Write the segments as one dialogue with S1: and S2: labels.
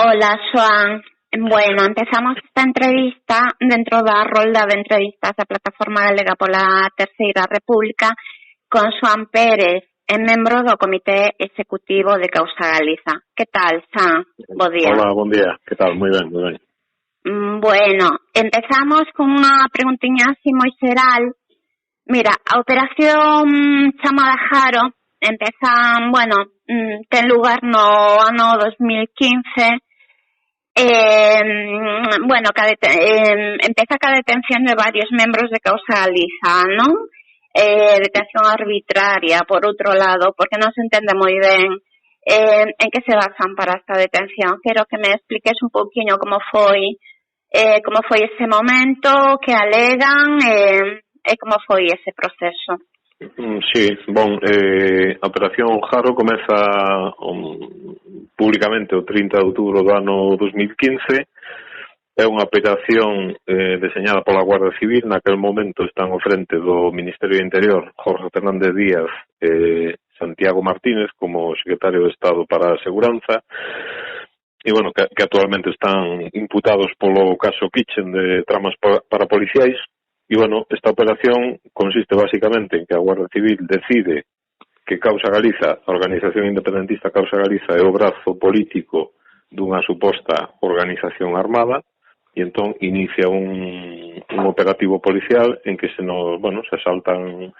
S1: Hola, Xoan. Bueno, empezamos esta entrevista dentro da rolda de entrevistas da Plataforma Galega pola Terceira República con Xoan Pérez, membro do Comité Executivo de Causa Galiza. Que tal, Xoan? Bo día.
S2: Hola, bon día. Que tal? Moi ben, moi ben.
S1: Bueno, empezamos con unha preguntiña así moi xeral. Mira, a operación chamada Jaro empeza, ten lugar no ano 2015. Empeza ca detención de varios membros de Causa Galiza, non? Detención arbitraria, por outro lado, porque non se entende moi ben en que se basan para esta detención. Quero que me expliques un pouquiño como foi ese momento, que alegan e como foi ese proceso.
S2: Sí, a Operación Jaro comeza públicamente o 30 de outubro do ano 2015. É unha operación deseñada pola Guardia Civil. Naquel momento están ao frente do Ministerio do Interior Jorge Fernández Díaz e Santiago Martínez como secretario de Estado para a Seguranza, e que actualmente están imputados polo caso Kitchen de tramas para policiais. E esta operación consiste basicamente en que a Guardia Civil decide que Causa Galiza, a organización independentista Causa Galiza, é o brazo político dunha suposta organización armada, e entón inicia un operativo policial en que se asaltan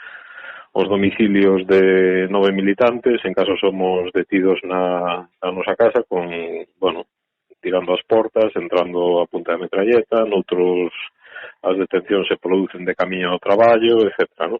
S2: os domicilios de 9 militantes, en caso somos detidos na nosa casa tirando as portas, entrando a punta de metralleta, noutros as detencións se producen de camiño ao traballo, etc.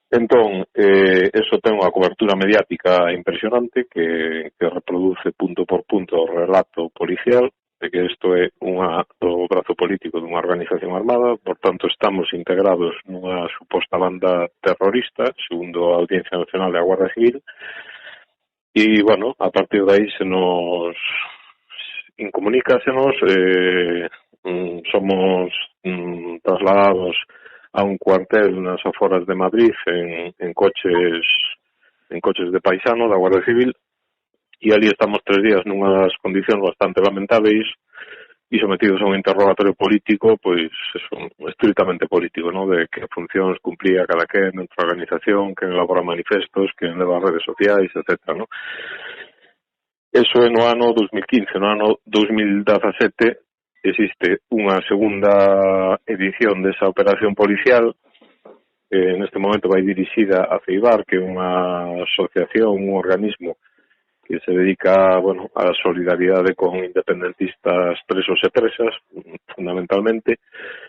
S2: Entón, eso ten unha cobertura mediática impresionante que reproduce punto por punto o relato policial de que isto é o brazo político dunha organización armada. Por tanto, estamos integrados nunha suposta banda terrorista, segundo a Audiencia Nacional e a Guardia Civil, e, a partir de aí se nos incomunícasenos, somos trasladados a un cuartel nas aforas de Madrid en coches de paisano da Guardia Civil, e ali estamos 3 días nunhas condicións bastante lamentáveis e sometidos a un interrogatorio político, estritamente político, de que funcións cumplía cada quen dentro da organización, quen elabora manifestos, quen leva redes sociais, etc. Eso é no ano 2015. No ano 2017 existe unha segunda edición desa operación policial. Neste momento vai dirixida a CEIBAR, que é unha asociación, un organismo que se dedica a solidaridade con independentistas presos e presas, fundamentalmente.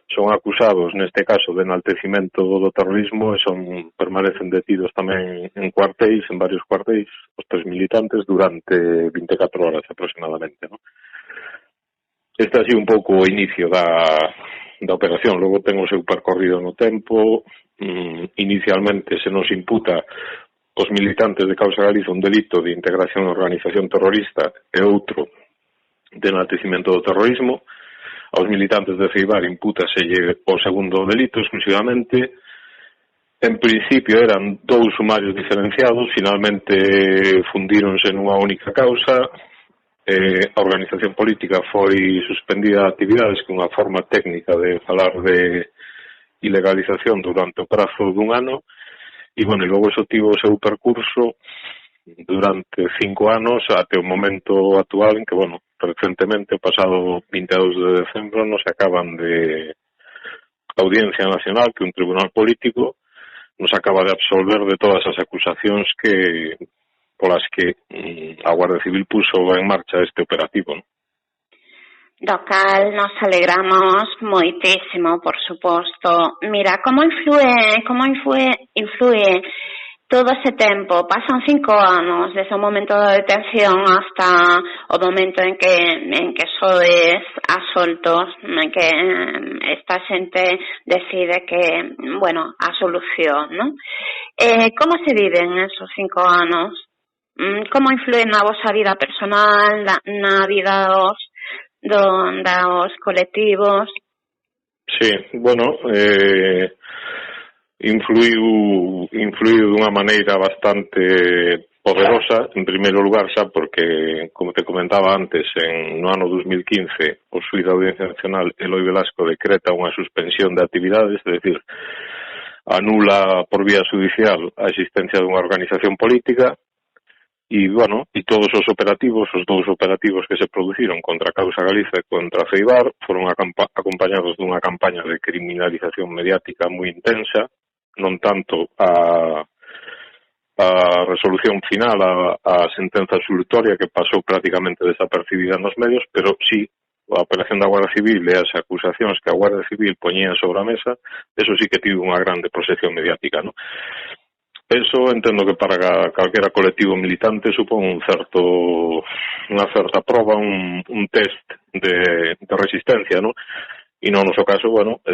S2: Son acusados, neste caso, de enaltecimento do terrorismo e permanecen detidos tamén en cuartéis, en varios cuartéis, os 3 militantes, durante 24 horas aproximadamente, Este ha sido un pouco o inicio da operación. Logo ten o seu percorrido no tempo. Inicialmente se nos imputa os militantes de Causa Galiza un delito de integración en organización terrorista e outro de enaltecimento do terrorismo. Aos militantes de CEIBAR impútaselle o segundo delito exclusivamente. En principio eran 2 sumarios diferenciados, finalmente fundíronse nunha única causa. A organización política foi suspendida de actividades, que é unha forma técnica de falar de ilegalización durante o prazo dun ano, e logo iso tivo o seu percurso durante 5 anos até o momento actual en que, recentemente, o pasado 22 de decembro, nos acaban de Audiencia Nacional, que é un tribunal político, nos acaba de absolver de todas as acusacións polas que a Guardia Civil puso en marcha este operativo.
S1: Do cal nos alegramos moitísimo, por suposto. Mira, como influe todo ese tempo? Pasan 5 anos desde o momento da detención hasta o momento en que sois asoltos, en que esta xente decide que, a solución, non? Como se viven esos 5 anos? Como influe na vosa vida personal, na vida dos colectivos?
S2: Sí, influiu dunha maneira bastante poderosa, en primeiro lugar xa porque, como te comentaba antes, no ano 2015 o xuíz da Audiencia Nacional Eloi Velasco decreta unha suspensión de actividades, é dicir, anula por vía judicial a existencia dunha organización política e, bueno, e todos os operativos, os dous operativos que se produciron contra Causa Galiza e contra Feibar foron acompañados dunha campaña de criminalización mediática moi intensa, non tanto a resolución final, a sentenza absolutoria que pasou prácticamente desapercibida nos medios, pero sí a operación da Guardia Civil e as acusacións que a Guardia Civil poñía sobre a mesa, eso sí que tivo unha grande proxección mediática, ¿no? Eso entendo que para calquera colectivo militante supón unha certa proba, un test de resistencia, ¿no? E no noso caso, bueno,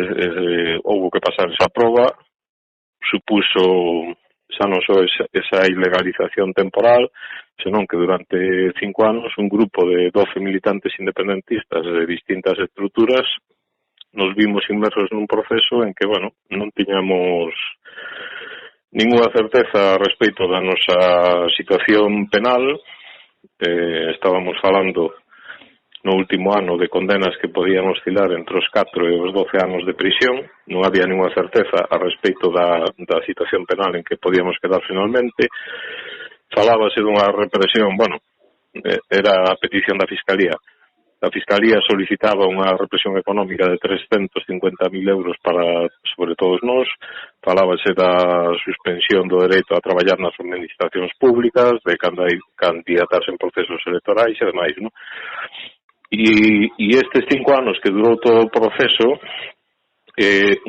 S2: houve que pasar esa proba, supuso xa non só esa ilegalización temporal, senón que durante 5 anos un grupo de 12 militantes independentistas de distintas estruturas nos vimos inmersos nun proceso en que, bueno, non tiñamos ninguna certeza respecto da nosa situación penal. Estábamos falando no último ano de condenas que podían oscilar entre os 4 e os 12 anos de prisión. Non había ninguna certeza a respecto da situación penal en que podíamos quedar finalmente. Falábase dunha represión, bueno, era a petición da Fiscalía. A Fiscalía solicitaba unha represión económica de 350.000 euros para, sobre todos nós. Falábase da suspensión do dereito a traballar nas administracións públicas, de candidatarse en procesos electorais e demais, non? E estes 5 anos que durou todo o proceso,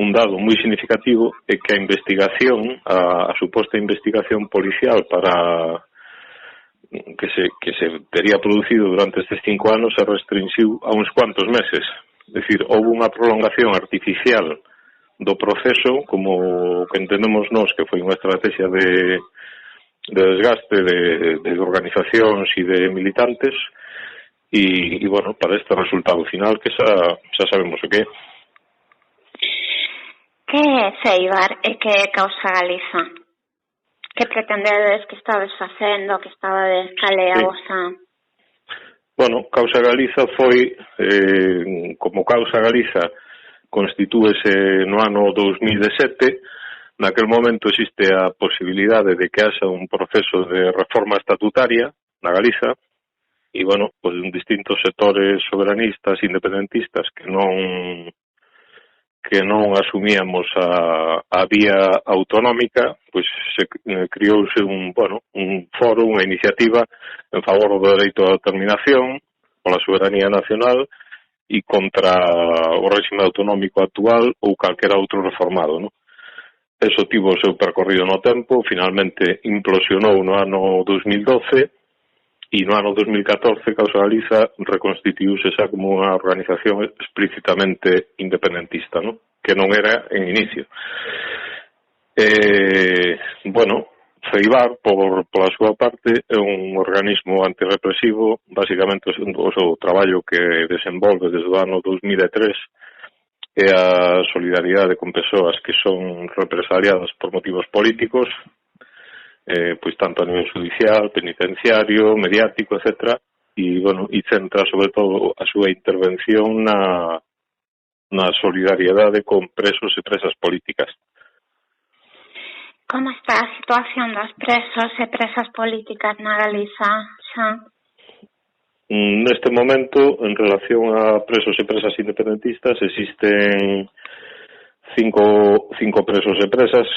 S2: un dado moi significativo é que a investigación, a suposta investigación policial para que se tería producido durante estes 5 anos se restringiu a uns cuantos meses. É dicir, houve unha prolongación artificial do proceso, como que entendemos nós que foi unha estrategia de desgaste de organizacións e de militantes. E, bueno, para este resultado final que xa sabemos o que é.
S1: Que é Feibar e que é Causa Galiza? Que pretendedes, que estades facendo, que estades, cal é a vosa?
S2: Bueno, Causa Galiza foi, como Causa Galiza constitúese no ano 2017, naquel momento existe a posibilidade de que haxa un proceso de reforma estatutaria na Galiza, e, bueno, pues distintos sectores soberanistas, independentistas, que non asumíamos a vía autonómica, pues se criouse un foro, unha iniciativa en favor do dereito a determinación, pola soberanía nacional e contra o réxime autonómico actual ou calquera outro reformado, ¿no? Eso tivo o seu percorrido no tempo, finalmente implosionou no ano 2012, e no ano 2014 Causa Galiza reconstituíuse xa como unha organización explícitamente independentista, ¿no? Que non era en inicio. Bueno, Feibar, pola súa parte, é un organismo antirrepresivo, basicamente o seu traballo que desenvolve desde o ano 2003 é a solidaridade con persoas que son represaliadas por motivos políticos, pois tanto a nivel judicial, penitenciario, mediático, etc. E, bueno, e centra sobre todo a súa intervención na solidariedade con presos e presas políticas.
S1: Como está a situación dos presos e presas políticas na Galiza, xa?
S2: Neste momento, en relación a presos e presas independentistas, existen cinco presos e presas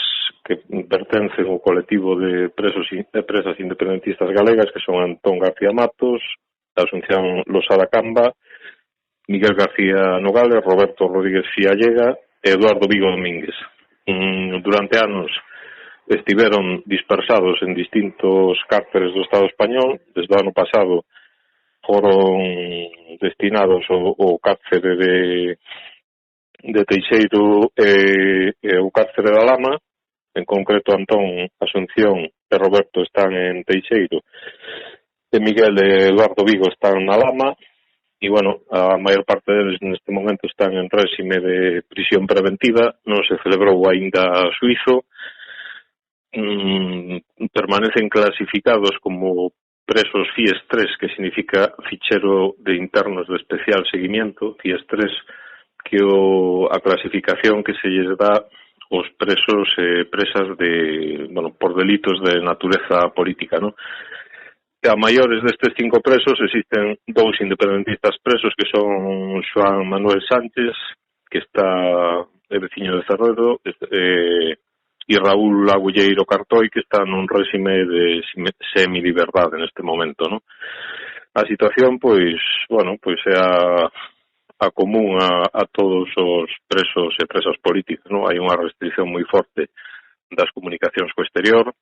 S2: que pertencen ao colectivo de presos e presas independentistas galegas, que son Antón García Matos, Asunción Losada Camba, Miguel García Nogales, Roberto Rodríguez Fiallega e Eduardo Vigo Domínguez. Durante anos estiveron dispersados en distintos cárceres do Estado español. Desde o ano pasado foron destinados ao cárcere de Teixeiro e o cárcere da Lama. En concreto, Antón, Asunción e Roberto están en Teixeiro e Miguel e Eduardo Vigo están na Lama. E, bueno, a maior parte deles neste momento están en réxime de prisión preventiva. Non se celebrou aínda xuízo. permanecen clasificados como presos FIES 3, que significa Fichero de Internos de Especial Seguimiento, FIES 3, que a clasificación que se lles dá os presos e presas por delitos de natureza política, non? A maiores destes 5 presos existen 2 independentistas presos, que son Xoán Manuel Sánchez, que está veciño de Ferrero, e Raúl Agulleiro Cartoi, que está nun réxime de semiliberdade neste momento, non? A situación, pois é a común a todos os presos e presas políticas, non? Hai unha restricción moi forte das comunicacións co exterior,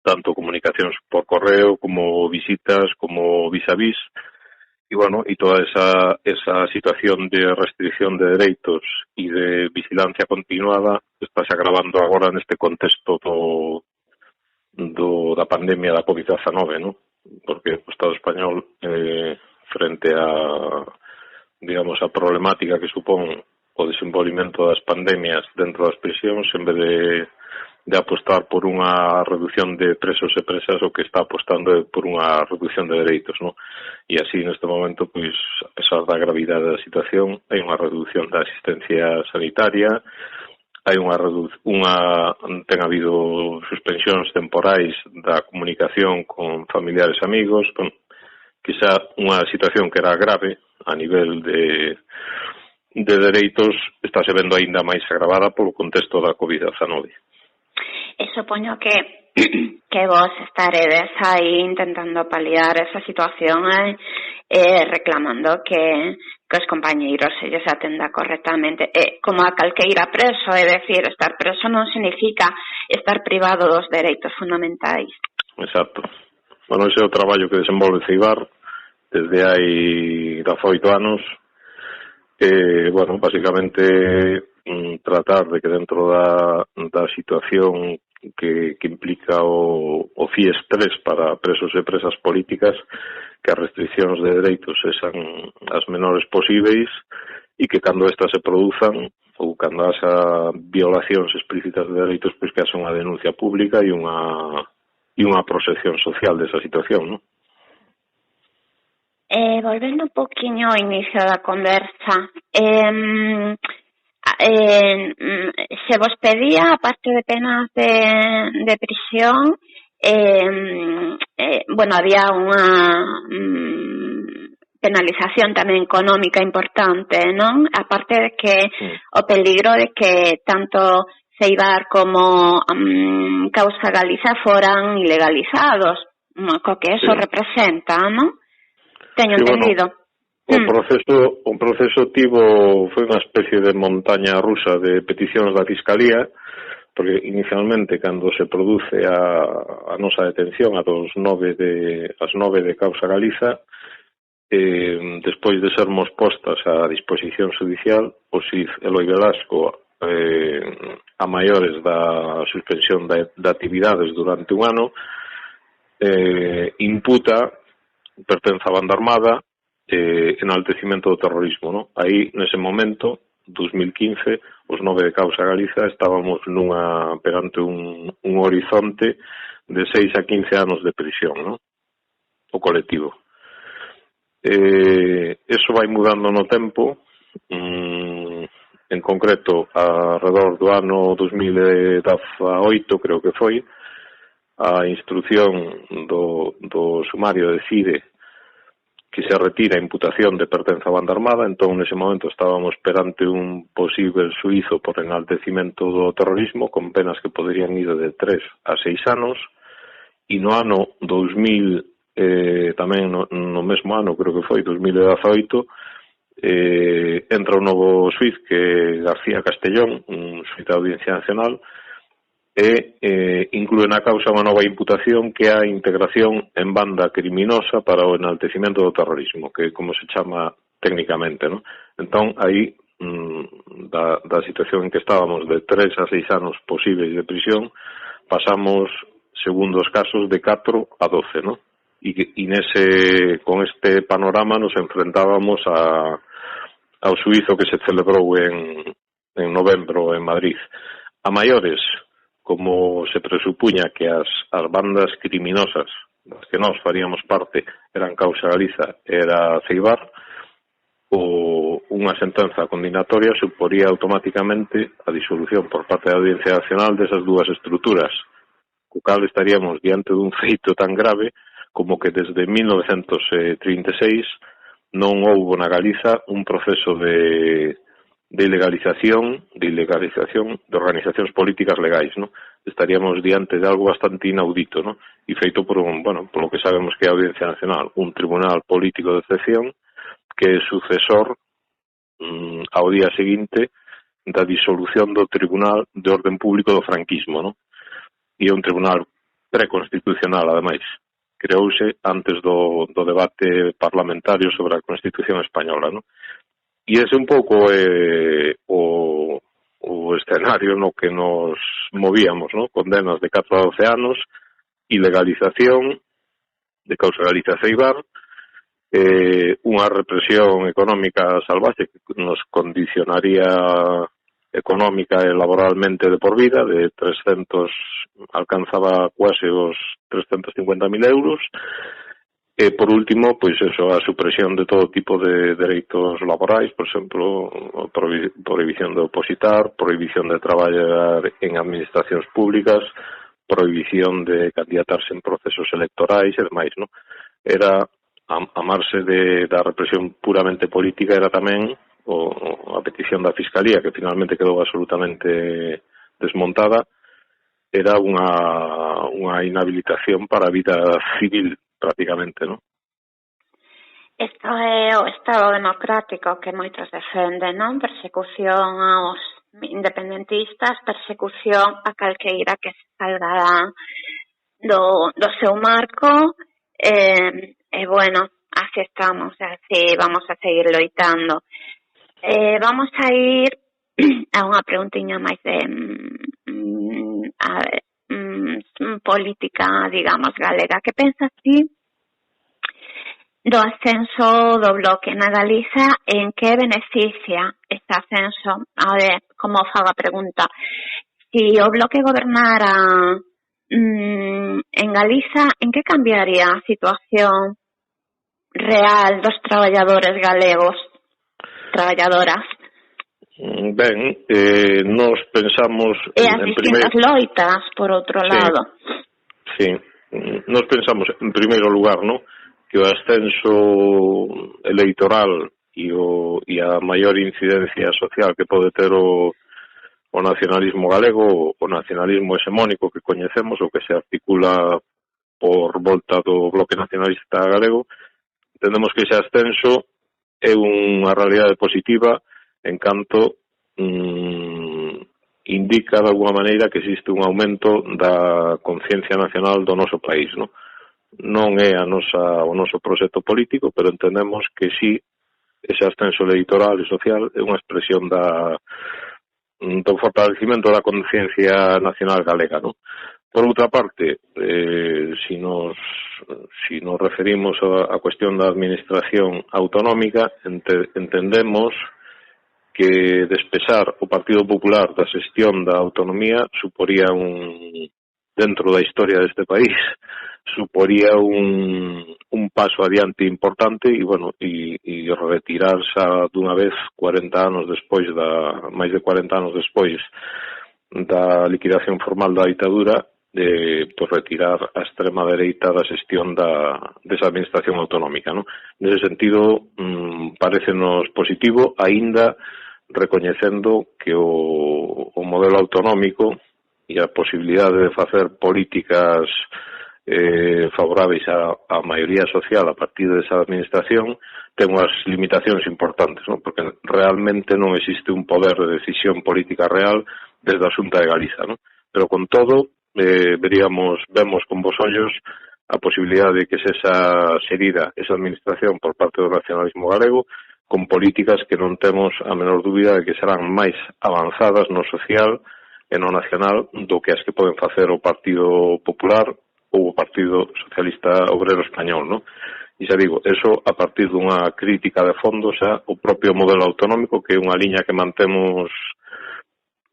S2: tanto comunicacións por correo como visitas, como vis-a-vis, e toda esa situación de restricción de dereitos e de vigilancia continuada estáse agravando agora neste contexto da pandemia da COVID-19, non? Porque o Estado español, frente a problemática que supón o desenvolvimento das pandemias dentro das prisións, en vez de apostar por unha reducción de presos e presas, o que está apostando é por unha reducción de dereitos, non? E así, neste momento, pois, a pesar da gravidade da situación, hai unha reducción da asistencia sanitaria, ten habido suspensións temporais da comunicación con familiares e amigos, quizá unha situación que era grave a nivel de dereitos, estáse vendo aínda máis agravada polo contexto da COVID-19.
S1: E supoño que vos estaredes aí intentando paliar esa situación reclamando que os compañeiros se lles atenda correctamente, como a calqueira preso, é dicir, estar preso non significa estar privado dos dereitos fundamentais.
S2: Exacto. Ese é o traballo que desenvolve Ceibar desde hai 18 anos, basicamente tratar de que dentro da situación que implica o FIES 3 para presos e presas políticas, que as restriccións de dereitos sexan as menores posíveis e que cando estas se produzan ou cando haxa violacións explícitas de dereitos, pois que haxa unha denuncia pública e unha proxección social desa situación, non?
S1: Volvendo un poquinho ao inicio da conversa, se vos pedía, aparte de penas de prisión, había unha penalización tamén económica importante, non? Aparte de que o peligro de que tanto Ceibar como Causa Galiza foran ilegalizados, co que eso representa, non? Teño entendido.
S2: O proceso foi unha especie de montaña rusa de peticións da Fiscalía, porque inicialmente, cando se produce a nosa detención as 9 de Causa Galiza, despois de sermos postas a disposición judicial, o xuíz Eloi Velasco, a maiores da suspensión de actividades durante un ano, imputa pertenza á banda armada, enaltecimento do terrorismo, non? Aí, nese momento, 2015, os 9 de Causa Galiza estábamos perante un horizonte de 6 a 15 anos de prisión, non? O colectivo. Eso vai mudando no tempo, en concreto, alrededor do ano 2018, creo que foi, a instrucción do sumario decide que se retira a imputación de pertenza á banda armada. Entón, nese momento, estábamos perante un posible suízo por enaltecimento do terrorismo, con penas que poderían ir de 3 a 6 anos, e no ano 2000, tamén no mesmo ano, creo que foi, 2018, entra un novo xuíz, que é García Castellón, un xuíz da Audiencia Nacional, e inclúe na causa unha nova imputación, que é a integración en banda criminosa para o enaltecimento do terrorismo, que é como se chama técnicamente, non? Entón, aí, da situación en que estábamos de 3 a 6 anos posibles de prisión, pasamos, segundo os casos, de 4 a 12, non? E con este panorama nos enfrentábamos ao xuízo que se celebrou en novembro en Madrid. A maiores, como se presupuña que as bandas criminosas das que nós faríamos parte eran Causa Galiza, era Ceibar, unha sentenza condenatoria suporía automáticamente a disolución por parte da Audiencia Nacional desas dúas estruturas, co cal estaríamos diante dun feito tan grave como que desde 1936 non houbo na Galiza un proceso de ilegalización de organizacións políticas legais, ¿no? Estaríamos diante de algo bastante inaudito, ¿no? E feito por polo que sabemos que é a Audiencia Nacional, un tribunal político de excepción que é sucesor ao día seguinte da disolución do Tribunal de Orden Público do franquismo, ¿no? E é un tribunal preconstitucional, ademais. Creouse antes do debate parlamentario sobre a Constitución española, ¿no? E ese un pouco o escenario no que nos movíamos, ¿no? Condenas de 4 a 12 anos, ilegalización de Causa Galiza Ceibar, unha represión económica salvaxe que nos condicionaría económica e laboralmente de por vida, alcanzaba quase os 350.000 euros, e por último, pois eso, a supresión de todo tipo de dereitos laborais, por exemplo, prohibición de opositar, prohibición de traballar en administracións públicas, prohibición de candidatarse en procesos electorais e demais, ¿no? Era a marxe da represión puramente política, era tamén a petición da Fiscalía, que finalmente quedou absolutamente desmontada, era unha inhabilitación para a vida civil, prácticamente, ¿no?
S1: Isto é o Estado democrático que moitos defenden, non? Persecución aos independentistas, persecución a calqueira que se salga do seu marco, e bueno, así estamos, así vamos a seguir loitando. Vamos a ir a unha preguntiña máis de política, digamos, galega. Que pensas ti do ascenso do Bloque na Galiza? En que beneficia este ascenso? A ver, como fago a pregunta, si o Bloque gobernara en Galiza, en que cambiaría a situación real dos traballadores galegos, traballadoras?
S2: Ben, nos pensamos
S1: E as distintas loitas, por outro lado.
S2: Sí, nos pensamos, en primeiro lugar, ¿no?, que o ascenso electoral e a maior incidencia social que pode ter o nacionalismo galego, o nacionalismo hexemónico que coñecemos, o que se articula por volta do Bloque Nacionalista Galego, entendemos que ese ascenso é unha realidade positiva en canto indica de alguma maneira que existe un aumento da conciencia nacional do noso país, ¿no? Non é o noso proxecto político, pero entendemos que sí, ese ascenso electoral e social é unha expresión do fortalecimento da conciencia nacional galega, ¿no? Por outra parte, si nos referimos á cuestión da administración autonómica, entendemos que despexar o Partido Popular da xestión da autonomía suporía dentro da historia deste país, suporía un paso adiante importante e, bueno, e retirarse dunha vez 40 anos despois máis de 40 anos despois da liquidación formal da ditadura, pues retirar a extrema dereita da xestión desa administración autonómica, ¿no? Nese sentido, parecenos positivo, aínda recoñecendo que o modelo autonómico e a posibilidade de facer políticas favoráveis á maioría social a partir desa administración ten unhas limitacións importantes, ¿no? Porque realmente non existe un poder de decisión política real desde a Xunta de Galiza, ¿no? Pero con todo, vemos con bons ollos a posibilidade de que esa serida, esa administración por parte do nacionalismo galego, con políticas que non temos a menor dúbida de que serán máis avanzadas no social e no nacional do que as que poden facer o Partido Popular ou o Partido Socialista Obrero Español, ¿no? E xa digo, eso a partir dunha crítica de fondo xa o propio modelo autonómico, que é unha liña que mantemos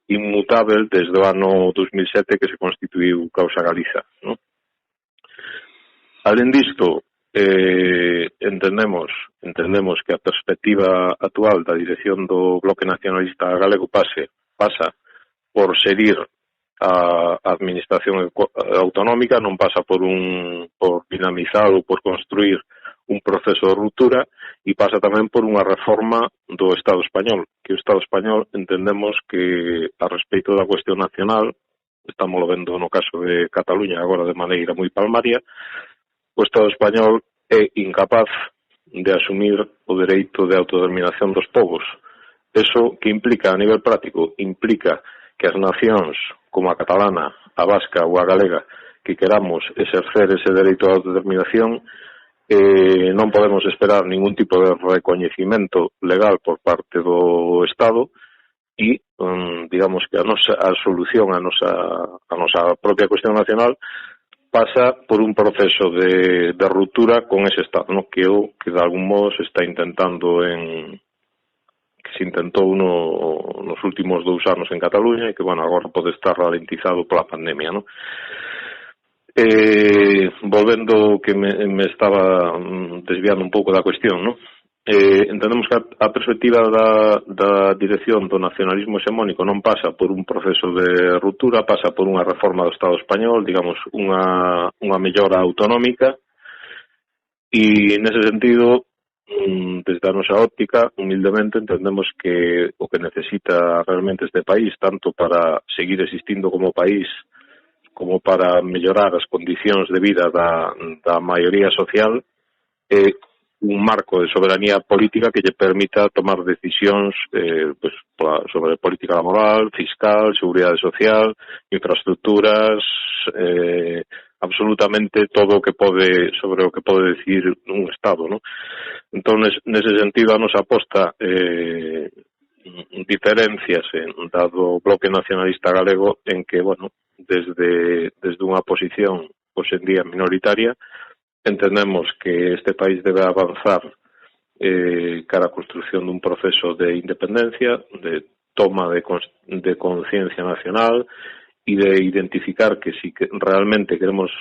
S2: inmutável desde o ano 2007 que se constituiu Causa Galiza, non? Alén disto, entendemos que a perspectiva actual da dirección do Bloque Nacionalista Galego pasa por seguir a administración autonómica, non pasa por dinamizar ou por construir un proceso de ruptura, e pasa tamén por unha reforma do Estado español, que o Estado español entendemos que a respeito da cuestión nacional, estamos vendo no caso de Cataluña agora de maneira moi palmaria, o Estado español é incapaz de asumir o dereito de autodeterminación dos povos. Eso que implica a nivel práctico? Implica que as nacións como a catalana, a vasca ou a galega que queramos exercer ese dereito de autodeterminación non podemos esperar ningún tipo de recoñecimento legal por parte do Estado e, digamos que a solución a nosa propia cuestión nacional pasa por un proceso de ruptura con ese Estado, ¿no? Que de algún modo se está intentando que se intentou nos últimos 2 anos en Cataluña e que, bueno, agora pode estar ralentizado pola pandemia, ¿no? Volvendo que me estaba desviando un pouco da cuestión, ¿no? Entendemos que a perspectiva da dirección do nacionalismo hexemónico non pasa por un proceso de ruptura, pasa por unha reforma do Estado español, digamos, unha mellora autonómica, e nese sentido, desde a nosa óptica, humildemente, entendemos que o que necesita realmente este país, tanto para seguir existindo como país, como para mellorar as condicións de vida da maioría social, é un marco de soberanía política que lle permita tomar decisións sobre política laboral, fiscal, seguridade social, infraestructuras, absolutamente todo sobre o que pode decidir un Estado, ¿no? Entón, nese sentido, a nosa aposta diferenciase dado Bloque Nacionalista Galego en que, bueno, desde unha posición hoxe en día minoritaria, entendemos que este país debe avanzar cara á construción dun proceso de independencia, de toma de conciencia nacional e de identificar que si realmente queremos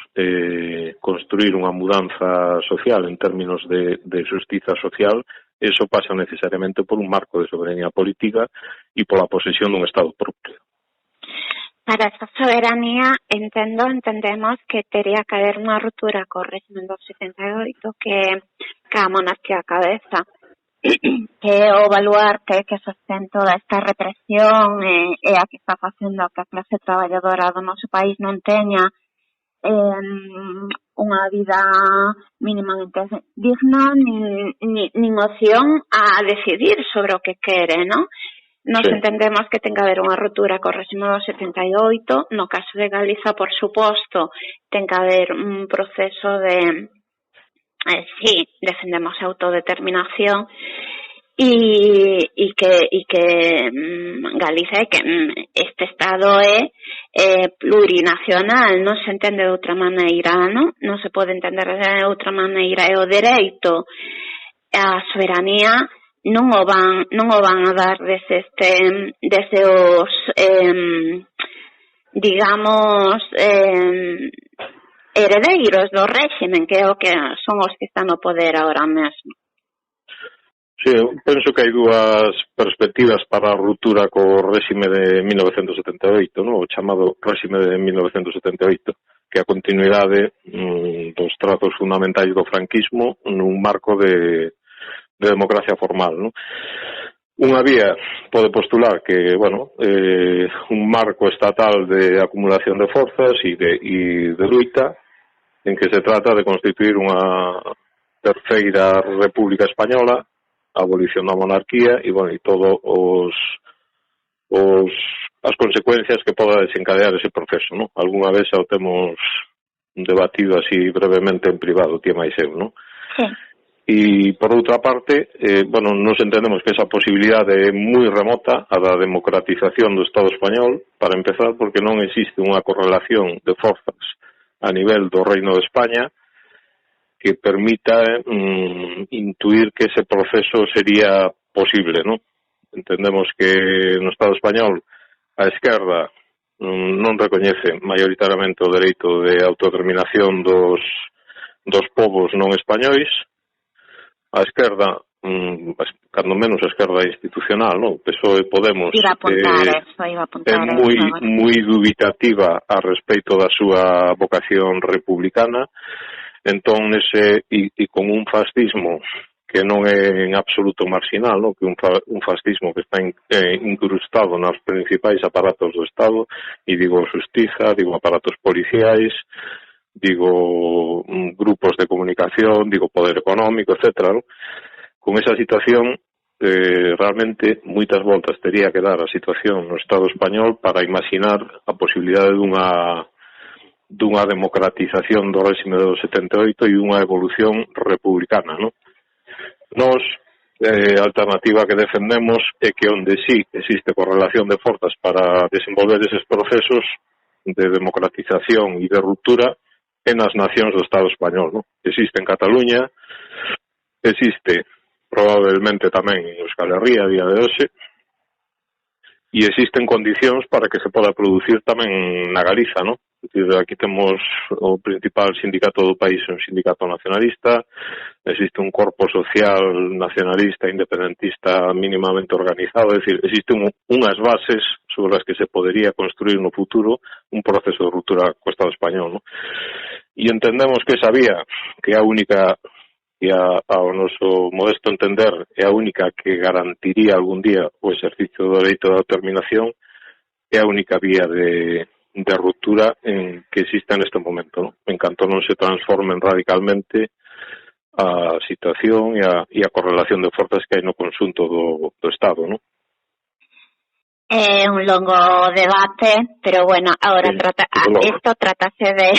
S2: construir unha mudanza social en términos de xustiza social, eso pasa necesariamente por un marco de soberanía política e pola posesión dun Estado propio.
S1: Para esa soberanía entendemos que teria que haber unha ruptura co régimen do 78 que a monarquía a cabeza, que o baluarte que sostén toda esta represión e a que está facendo que a clase traballadora do noso país non teña unha vida mínimamente digna nin opción a decidir sobre o que quere, non? Nos entendemos que ten que haber unha ruptura co réxime do 78, no caso de Galiza, por suposto, ten que haber un proceso de defendemos a autodeterminación e que Galiza é que este Estado é plurinacional, non se entende de outra maneira, non se pode entender de outra maneira, e o dereito a soberanía non o van a dar desde os digamos heredeiros do réximen, que é o que son os que están no poder agora mesmo.
S2: Sí, eu penso que hai dúas perspectivas para a ruptura co réxime de 1978, ¿no? O chamado réxime de 1978, que é a continuidade dos trazos fundamentais do franquismo nun marco de democracia formal, ¿no? Unha vía pode postular que, bueno, un marco estatal de acumulación de forzas e de luita en que se trata de constituir unha terceira república española, a abolición da monarquía e, bueno, e todo as consecuencias que poda desencadear ese proceso, ¿no? Algúna vez xa o temos debatido así brevemente en privado, tía máis eu, ¿no?
S1: Sí.
S2: E, por outra parte, bueno, nos entendemos que esa posibilidade é moi remota a da democratización do Estado español, para empezar, porque non existe unha correlación de forzas a nivel do Reino de España que permita intuir que ese proceso sería posible, ¿no? Entendemos que no Estado español a esquerda non recoñece maioritariamente o dereito de autodeterminación dos povos non españois. A esquerda, cando menos a esquerda institucional, no? PSOE, Podemos,
S1: iba a apuntar
S2: é moi dubitativa a respeito da súa vocación republicana. Entón, e con un fascismo que non é en absoluto marginal, no? Que un fascismo que está incrustado nos principais aparatos do Estado, e digo xustiza, digo aparatos policiais, digo grupos de comunicación, digo poder económico, etcétera, no? Con esa situación, realmente moitas voltas tería que dar a situación no Estado español para imaginar a posibilidade dunha democratización do réxime do 78 e unha evolución republicana, no? Nos, a alternativa que defendemos é que onde sí existe correlación de forzas para desenvolver eses procesos de democratización e de ruptura é nas nacións do Estado español, no? Existe en Cataluña, existe probablemente tamén en Euskal Herria a día de hoxe, e existen condicións para que se poda producir tamén na Galiza, no? Aquí temos o principal sindicato do país, un sindicato nacionalista, existe un corpo social nacionalista, independentista mínimamente organizado, é dicir, existen unhas bases sobre as que se podería construir no futuro un proceso de ruptura co Estado español, no? E entendemos que esa vía, que é a única, e ao noso modesto entender, é a única que garantiría algún día o exercicio do dereito de autodeterminación, é a única vía de ruptura que existe neste momento, no? En canto non se transformen radicalmente a situación e a correlación de forzas que hai no conxunto do Estado, no?
S1: É un longo debate, pero bueno, ahora isto tratase de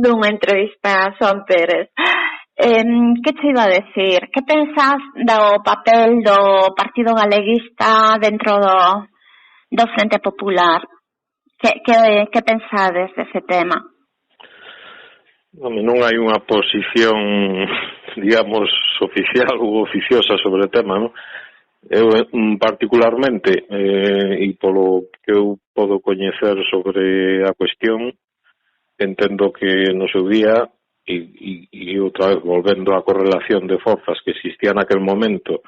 S1: dunha entrevista a Xoán Pérez. Que te iba a decir? Que pensas do papel do Partido Galeguista dentro do Frente Popular? Que pensades dese tema?
S2: Non hai unha posición, digamos, oficial ou oficiosa sobre o tema, non? Eu particularmente, e polo que eu podo coñecer sobre a cuestión, entendo que no seu día, e outra vez volvendo á correlación de forzas que existía naquel momento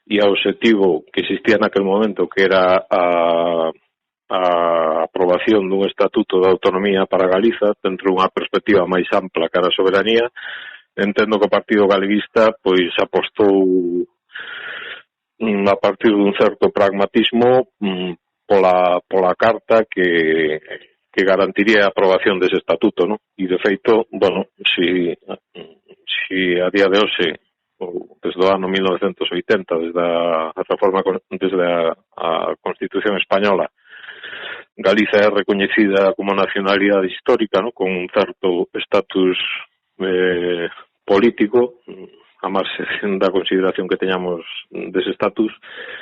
S2: e ao obxectivo que existía naquel momento, que era a aprobación dun estatuto de autonomía para Galiza dentro dunha perspectiva máis ampla cara a soberanía, entendo que o Partido Galeguista pois apostou a partir dun certo pragmatismo pola carta que garantiría a aprobación dese estatuto, no? E de feito, bueno, si a día de hoxe, desde o ano 1980, desde a Constitución española, Galiza é recoñecida como nacionalidade histórica, no? Con un certo estatus político, a marxe da consideración que teñamos dese estatus,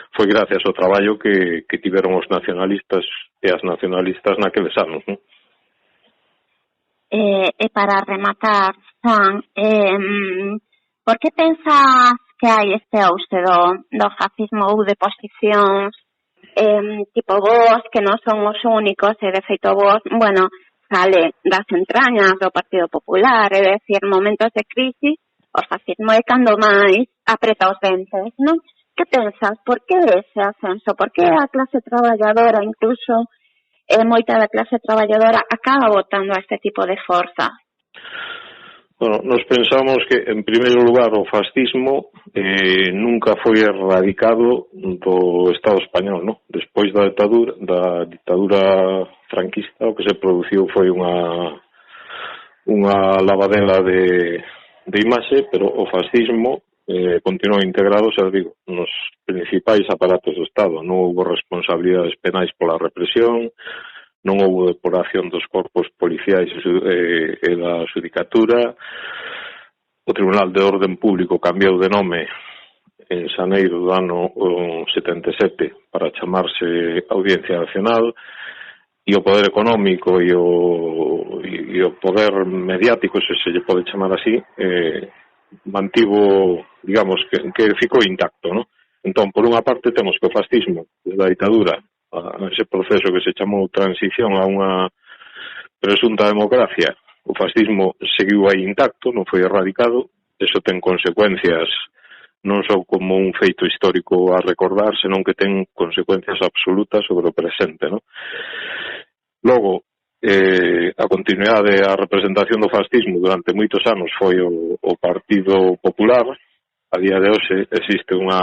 S2: foi gracias ao traballo que tiveron os nacionalistas e as nacionalistas naqueles anos, non?
S1: E para rematar, Xoán, por que pensas que hai este auxe do fascismo ou de posicións tipo vos, que non son os únicos, e de feito vos, bueno, sale das entrañas do Partido Popular, é dicir, momentos de crisis, o fascismo é cando máis apreta os dentes, non? Que pensas? Por que ese ascenso? Por que a clase traballadora, incluso moita da clase traballadora, acaba votando a este tipo de forzas?
S2: Bueno, nos pensamos que, en primeiro lugar, o fascismo nunca foi erradicado do Estado español, no? Despois da ditadura franquista, o que se produciu foi unha lavadela de imaxe, pero o fascismo continuou integrado, xa digo, nos principais aparatos do Estado. Non houve responsabilidades penais pola represión, non houve depuración dos corpos policiais e da xudicatura. O Tribunal de Orden Público cambiou de nome en xaneiro do ano 77 para chamarse Audiencia Nacional, e o poder económico e o poder mediático, se lle pode chamar así, mantivo, digamos, que ficou intacto, ¿no? Entón, por unha parte, temos que o fascismo, desde a ditadura, a ese proceso que se chamou transición a unha presunta democracia, o fascismo seguiu aí intacto, non foi erradicado. Eso ten consecuencias non só como un feito histórico a recordar, senón que ten consecuencias absolutas sobre o presente, non? Logo, a continuidade, a representación do fascismo durante moitos anos foi o Partido Popular. A día de hoxe existe unha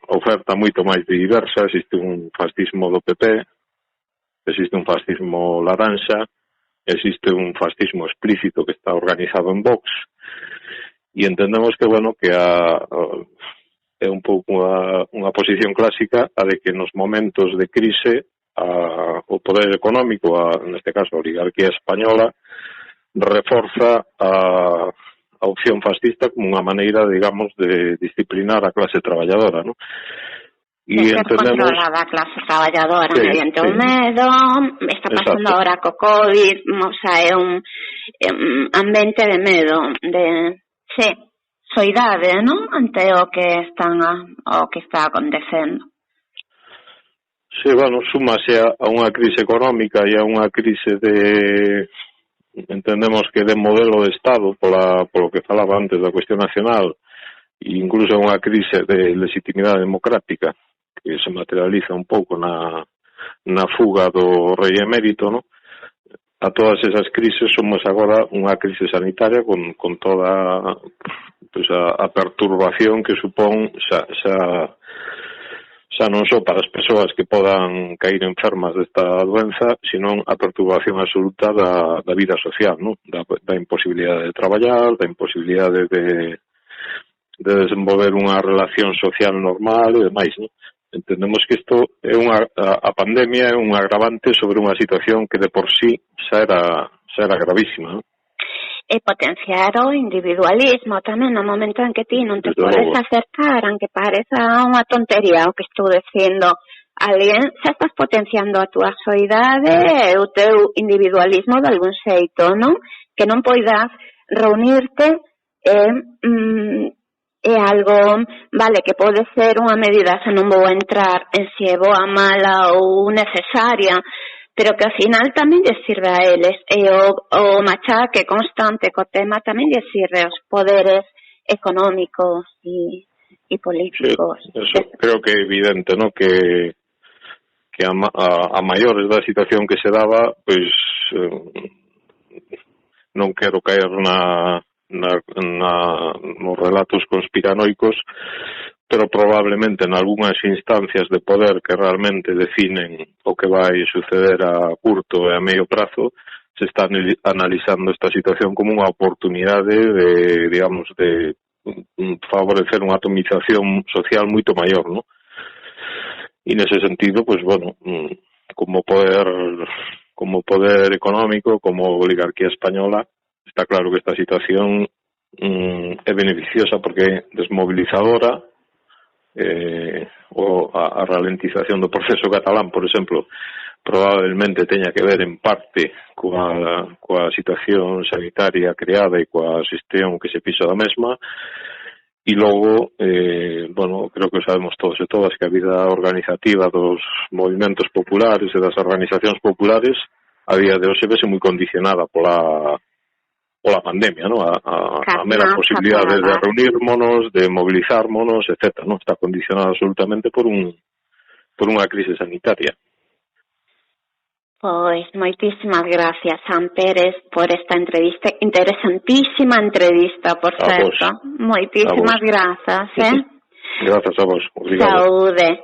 S2: oferta moito máis diversa, existe un fascismo do PP, existe un fascismo laranxa, existe un fascismo explícito que está organizado en Vox, e entendemos que, bueno, que é un pouco unha posición clásica a de que nos momentos de crise o poder económico, neste caso a oligarquía española, reforza a opción fascista como unha maneira, digamos, de disciplinar a clase traballadora, ¿no?
S1: E entendemos controlada a clase traballadora mediante o medo, está pasando agora co COVID, o sea, é un ambiente de medo, de soidade, ¿no? Ante o que está acontecendo.
S2: Sí, bueno, súmase a unha crise económica e a unha crise entendemos que de modelo de Estado, polo que falaba antes da cuestión nacional, e incluso unha crise de legitimidade democrática que se materializa un pouco na fuga do rei emérito, ¿no? A todas esas crises somos agora unha crise sanitaria con toda pues, a perturbación que supón xa non só para as persoas que podan cair enfermas desta doenza, senón a perturbación absoluta da vida social, ¿no? Da imposibilidade de traballar, da imposibilidade de desenvolver unha relación social normal e demais, ¿no? Entendemos que isto é a pandemia é un agravante sobre unha situación que de por sí xa era gravísima, ¿no?
S1: E potenciar o individualismo tamén no momento en que ti non te podes acercar, aunque pareza unha tontería o que estou dicindo, alguén xa estás potenciando a túa soidade e o teu individualismo de algún xeito, non? Que non poidas reunirte é algo, vale, que pode ser unha medida, se non vou entrar en se é boa, mala ou necesaria, pero que ao final tamén lle sirve a eles, e o machaque constante co tema tamén lle sirve aos poderes económicos e políticos.
S2: Sí, eso creo que é evidente, ¿no? Que a maiores da situación que se daba, pois non quero caer nos relatos conspiranoicos, pero probablemente en algunhas instancias de poder que realmente definen o que vai suceder a curto e a medio prazo, se está analizando esta situación como unha oportunidade de, digamos, de favorecer unha atomización social moito maior, ¿no? E nese sentido, pues bueno, como poder económico, como oligarquía española, está claro que esta situación é beneficiosa porque é desmobilizadora. A ralentización do proceso catalán, por exemplo, probablemente teña que ver en parte coa situación sanitaria creada e coa xestión que se fixo da mesma, e logo, bueno, creo que sabemos todos e todas que a vida organizativa dos movimentos populares e das organizacións populares a día de hoxe vese moi condicionada pola pandemia, ¿no? A mera posibilidade de reunírmonos, de movilizármonos, etc., ¿no? Está condicionada absolutamente por unha crise sanitaria.
S1: Pois, moitísimas gracias, San Pérez, por esta entrevista, interesantísima entrevista, por certo. Moitísimas grazas,
S2: Grazas a vos. Obrigado.
S1: Saúde.